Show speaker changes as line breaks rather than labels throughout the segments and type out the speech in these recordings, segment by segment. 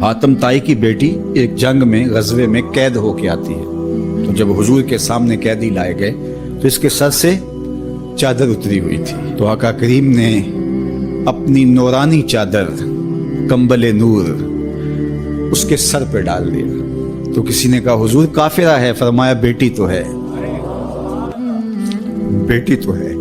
حاتم طائی کی بیٹی ایک جنگ میں غزوے میں قید ہو کے آتی ہے، تو جب حضور کے سامنے قیدی لائے گئے تو اس کے سر سے چادر اتری ہوئی تھی، تو آقا کریم نے اپنی نورانی چادر کمبل نور اس کے سر پہ ڈال دیا۔ تو کسی نے کہا حضور کافرہ ہے، فرمایا بیٹی تو ہے، بیٹی تو ہے۔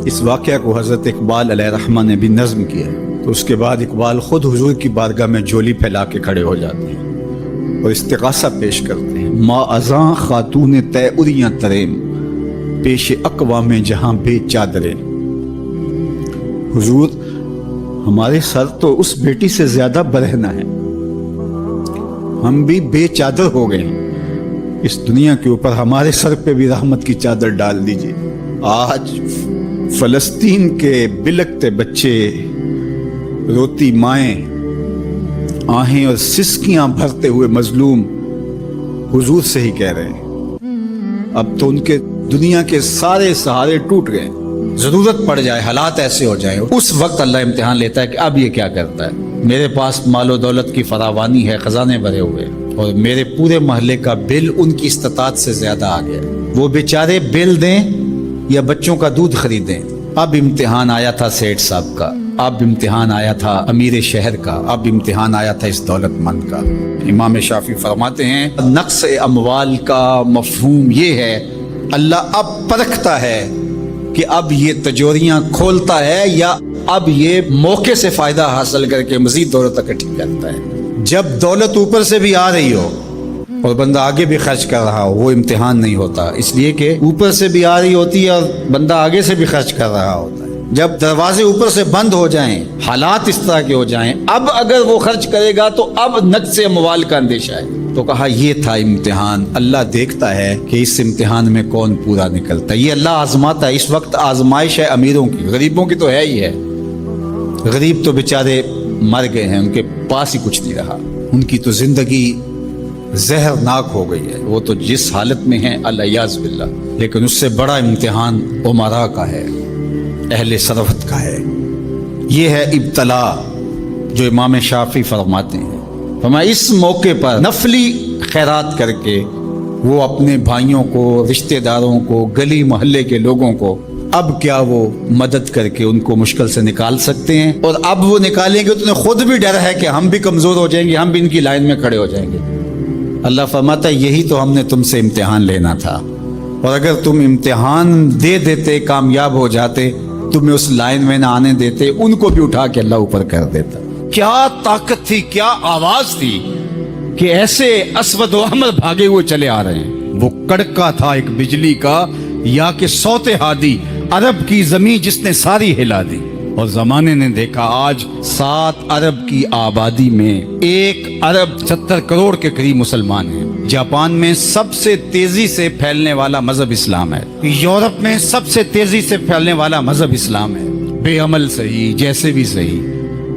اس واقعہ کو حضرت اقبال علیہ رحمہ نے بھی نظم کیا، تو اس کے بعد اقبال خود حضور کی بارگاہ میں جھولی پھیلا کے کھڑے ہو جاتے ہیں اور استغاثہ پیش کرتے ہیں۔ ما ازاں خاتون تیعریاں تریم، پیش اقوام جہاں بے چادریں۔ حضور ہمارے سر تو اس بیٹی سے زیادہ برہنہ ہے، ہم بھی بے چادر ہو گئے ہیں، اس دنیا کے اوپر ہمارے سر پہ بھی رحمت کی چادر ڈال دیجیے۔ آج فلسطین کے بلکتے بچے، روتی مائیں، آہیں اور سسکیاں بھرتے ہوئے مظلوم حضور سے ہی کہہ رہے ہیں۔ اب تو ان کے دنیا کے سارے سہارے ٹوٹ گئے، ضرورت پڑ جائے، حالات ایسے ہو جائیں، اس وقت اللہ امتحان لیتا ہے کہ اب یہ کیا کرتا ہے۔ میرے پاس مال و دولت کی فراوانی ہے، خزانے بھرے ہوئے، اور میرے پورے محلے کا بل ان کی استطاعت سے زیادہ آ گیا، وہ بیچارے بل دیں یا بچوں کا دودھ خریدیں۔ اب امتحان آیا تھا سیٹھ صاحب کا، اب امتحان آیا تھا امیر شہر کا، اب امتحان آیا تھا اس دولت مند کا۔ امام شافعی فرماتے ہیں نقص اموال کا مفہوم یہ ہے، اللہ اب پرکھتا ہے کہ اب یہ تجوریاں کھولتا ہے یا اب یہ موقع سے فائدہ حاصل کر کے مزید دولت اکٹھی کرتا ہے۔ جب دولت اوپر سے بھی آ رہی ہو اور بندہ آگے بھی خرچ کر رہا ہو، وہ امتحان نہیں ہوتا، اس لیے کہ اوپر سے بھی آ رہی ہوتی ہے اور بندہ آگے سے بھی خرچ کر رہا ہوتا ہے۔ جب دروازے اوپر سے بند ہو جائیں، حالات اس طرح کے ہو جائیں، اب اگر وہ خرچ کرے گا تو اب نقص اموال کا اندیشہ ہے۔ تو کہا یہ تھا امتحان، اللہ دیکھتا ہے کہ اس امتحان میں کون پورا نکلتا ہے، یہ اللہ آزماتا ہے۔ اس وقت آزمائش ہے امیروں کی، غریبوں کی تو ہے ہی ہے، غریب تو بیچارے مر گئے ہیں، ان کے پاس ہی کچھ نہیں رہا، ان کی تو زندگی زہرناک ہو گئی ہے، وہ تو جس حالت میں ہیں الیاذ باللہ۔ لیکن اس سے بڑا امتحان امراء کا ہے، اہل ثروت کا ہے، یہ ہے ابتلا جو امام شافعی فرماتے ہیں۔ فرمایا اس موقع پر نفلی خیرات کر کے وہ اپنے بھائیوں کو، رشتہ داروں کو، گلی محلے کے لوگوں کو اب کیا وہ مدد کر کے ان کو مشکل سے نکال سکتے ہیں، اور اب وہ نکالیں گے تو انہیں خود بھی ڈر ہے کہ ہم بھی کمزور ہو جائیں گے، ہم بھی ان کی لائن میں کھڑے ہو جائیں گے۔ اللہ فرماتا ہے یہی تو ہم نے تم سے امتحان لینا تھا، اور اگر تم امتحان دے دیتے، کامیاب ہو جاتے، تمہیں اس لائن میں نہ آنے دیتے، ان کو بھی اٹھا کے اللہ اوپر کر دیتا۔ کیا طاقت تھی، کیا آواز تھی کہ ایسے اسود و احمر بھاگے ہوئے چلے آ رہے ہیں۔ وہ کڑکا تھا ایک بجلی کا، یا کہ صوت ہادی، عرب کی زمین جس نے ساری ہلا دی۔ اور زمانے نے دیکھا آج 7 ارب کی آبادی میں 1 ارب 70 کروڑ کے قریب مسلمان ہیں۔ جاپان میں سب سے تیزی سے پھیلنے والا مذہب اسلام ہے، یورپ میں سب سے تیزی سے پھیلنے والا مذہب اسلام ہے، بے عمل صحیح، جیسے بھی صحیح،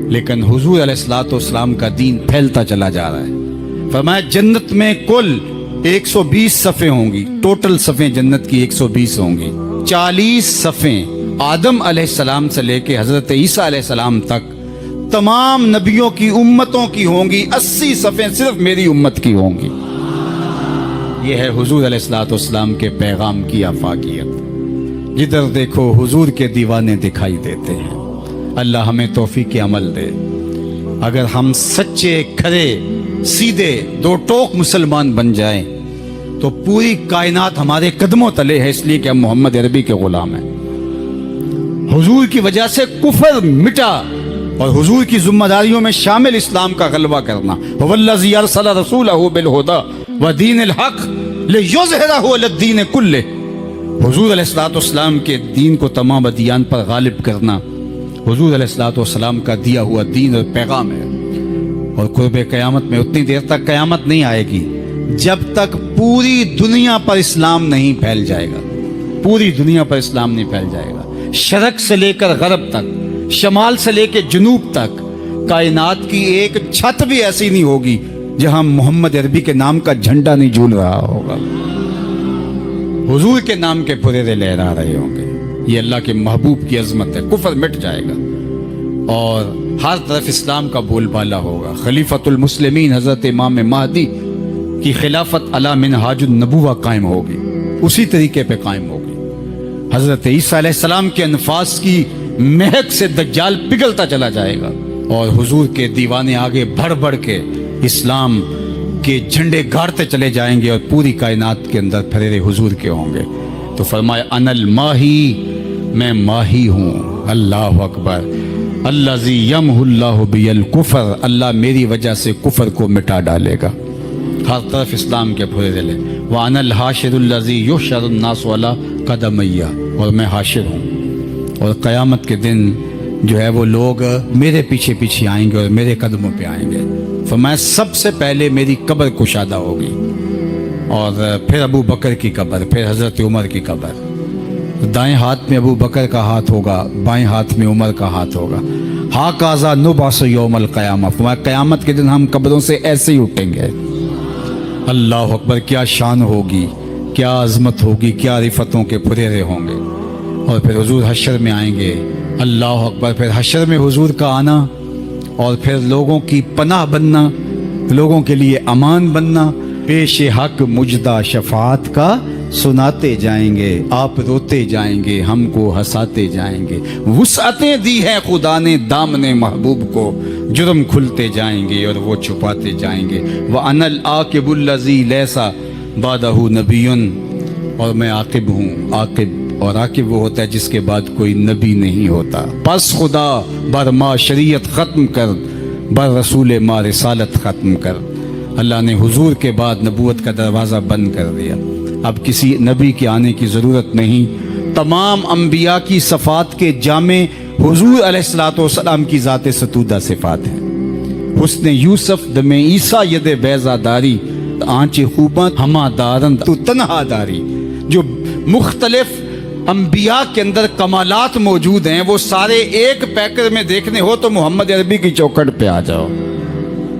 لیکن حضور علیہ الصلوۃ والسلام کا دین پھیلتا چلا جا رہا ہے۔ فرمایا جنت میں کل 120 صفیں ہوں گی، ٹوٹل صفیں جنت کی 120 ہوں گی، 40 صفیں آدم علیہ السلام سے لے کے حضرت عیسیٰ علیہ السلام تک تمام نبیوں کی امتوں کی ہوں گی، 80 صفیں صرف میری امت کی ہوں گی۔ یہ ہے حضور علیہ الصلوۃ والسلام کے پیغام کی آفاقیت، جدھر دیکھو حضور کے دیوانے دکھائی دیتے ہیں۔ اللہ ہمیں توفیق عمل دے۔ اگر ہم سچے، کھرے، سیدھے، دو ٹوک مسلمان بن جائیں تو پوری کائنات ہمارے قدموں تلے ہے، اس لیے کہ ہم محمد عربی کے غلام ہیں۔ حضور کی وجہ سے کفر مٹا، اور حضور کی ذمہ داریوں میں شامل اسلام کا غلبہ کرنا۔ وَالَّذِي أَرْسَلَ رَسُولَهُ بِالْهُدَى وَدِينِ الْحَقِّ لِيُظْهِرَهُ عَلَى الدِّينِ كُلِّهِ۔ حضور علیہ الصلوۃ والسلام کے دین کو تمام ادیان پر غالب کرنا حضور علیہ الصلوۃ والسلام کا دیا ہوا دین اور پیغام ہے۔ اور قرب قیامت میں اتنی دیر تک قیامت نہیں آئے گی جب تک پوری دنیا پر اسلام نہیں پھیل جائے گا، پوری دنیا پر اسلام نہیں پھیل جائے گا، شرق سے لے کر غرب تک، شمال سے لے کے جنوب تک، کائنات کی ایک چھت بھی ایسی نہیں ہوگی جہاں محمد عربی کے نام کا جھنڈا نہیں جھول رہا ہوگا، حضور کے نام کے پھریرے لہرا رہے ہوں گے۔ یہ اللہ کے محبوب کی عظمت ہے، کفر مٹ جائے گا اور ہر طرف اسلام کا بول بالا ہوگا. خلیفۃ المسلمین حضرت امام مہدی کی خلافت علی منہاج النبوہ قائم ہوگی, اسی طریقے پہ قائم ہوگی. حضرت عیسیٰ علیہ السلام کے انفاس کی مہک سے دجال پگھلتا چلا جائے گا, اور حضور کے دیوانے آگے بڑھ بڑھ کے اسلام کے جھنڈے گاڑتے چلے جائیں گے, اور پوری کائنات کے اندر پھریرے حضور کے ہوں گے. تو فرمایا انا الماہی, میں ماہی ہوں. اللہ اکبر. الذی یمحو اللہ بی الکفر, اللہ میری وجہ سے کفر کو مٹا ڈالے گا. ہر طرف اسلام کے پھریرے لے. وانا الحاشر الذی یحشر الناس علی قدمی, اور میں حاشر ہوں, اور قیامت کے دن جو ہے وہ لوگ میرے پیچھے پیچھے آئیں گے اور میرے قدموں پہ آئیں گے. فرمایا سب سے پہلے میری قبر کشادہ ہوگی, اور پھر ابو بکر کی قبر, پھر حضرت عمر کی قبر. دائیں ہاتھ میں ابو بکر کا ہاتھ ہوگا, بائیں ہاتھ میں عمر کا ہاتھ ہوگا. ہاکذا نبعث یوم القیامہ, فرمایا قیامت کے دن ہم قبروں سے ایسے ہی اٹھیں گے. اللہ اکبر. کیا شان ہوگی, کیا عظمت ہوگی, کیا رفتوں کے پھریرے ہوں گے. اور پھر حضور حشر میں آئیں گے. اللہ اکبر. پھر حشر میں حضور کا آنا, اور پھر لوگوں کی پناہ بننا, لوگوں کے لیے امان بننا. پیش حق مجدہ شفاعت کا سناتے جائیں گے, آپ روتے جائیں گے, ہم کو ہنساتے جائیں گے. وسعتیں دی ہے خدا نے دامن محبوب کو, جرم کھلتے جائیں گے اور وہ چھپاتے جائیں گے. وَأَنَا الْعَاقِبُ الَّذِي لَيْسَ بَعْدَهُ نَبِيٌّ, اور میں عاقب ہوں. عاقب, اور عاقب وہ ہوتا ہے جس کے بعد کوئی نبی نہیں ہوتا. پس خدا بر ما شریعت ختم کر, بر رسول ما رسالت ختم کر. اللہ نے حضور کے بعد نبوت کا دروازہ بند کر دیا. اب کسی نبی کے آنے کی ضرورت نہیں. تمام انبیاء کی صفات کے جامع حضور علیہ الصلوۃ والسلام کی ذات ستودہ صفات ہیں. حسن یوسف دم عیسیٰ ید بیضا داری, آنچ خوباں ہما دارند تو تنہا داری. جو مختلف انبیاء کے اندر کمالات موجود ہیں وہ سارے ایک پیکر میں دیکھنے ہو تو محمد عربی کی چوکھٹ پہ آ جاؤ.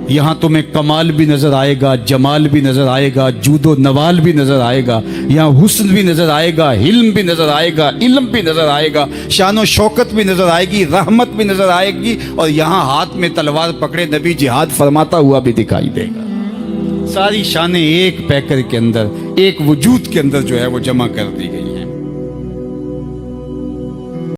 یہاں تمہیں کمال بھی نظر آئے گا, جمال بھی نظر آئے گا, جود و نوال بھی نظر آئے گا, یہاں حسن بھی نظر آئے گا, حلم بھی نظر آئے گا, علم بھی نظر آئے گا, شان و شوکت بھی نظر آئے گی, رحمت بھی نظر آئے گی, اور یہاں ہاتھ میں تلوار پکڑے نبی جہاد فرماتا ہوا بھی دکھائی دے گا. ساری شانیں ایک پیکر کے اندر, ایک وجود کے اندر جو ہے وہ جمع کر دی گئی.